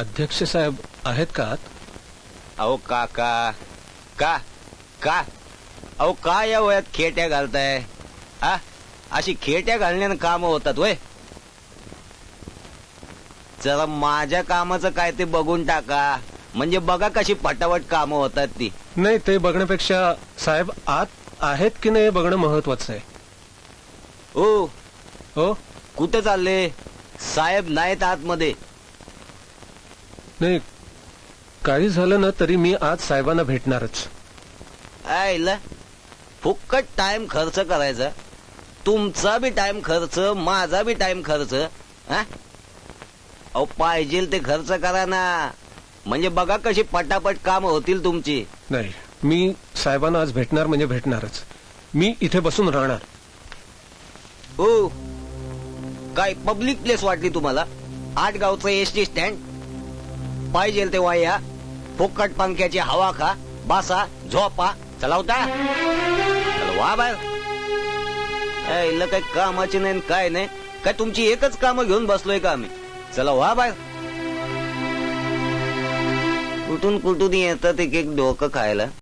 अध्यक्ष साहेब आहेत का आत? अहो काका का का अहो का या वयात खेट्या घालताय? आ अशी खेट्या घालण्यानं काम होतात वय? जरा माझ्या कामाचं काय ते बघून टाका, म्हणजे बघा कशी पटापट कामं होतात ती. नाही, ते बघण्यापेक्षा साहेब आत आहेत की नाही बघणं महत्वाचं आहे. ओ हो कुठं चालले? साहेब नाहीत आतमध्ये. नाही, काही झालं ना तरी मी आज साहेबांना भेटणारच. आईला फुक्कट टाइम खर्च करायचा, तुमचा बी टाइम खर्च, माझा बी टाइम खर्च. अहो पाहिजे ते खर्च करा ना, म्हणजे बघा कशी पटापट काम होतील तुमची. नाही, मी साहेबांना आज भेटणार म्हणजे भेटणारच. मी इथे बसून राहणार. हो काय पब्लिक प्लेस वाटली तुम्हाला? आटगावचं एसटी स्टँड? पाहिजे तेव्हा या, फुक्कट पंख्याची हवा खा, बसा, झोपा, चलावता. चला वा बाय. काही कामाची नाही काय नाही, काय तुमची एकच कामं घेऊन बसलोय का आम्ही? चला वा बाय. कुठून कुठून येतात एक एक डोकं खायला.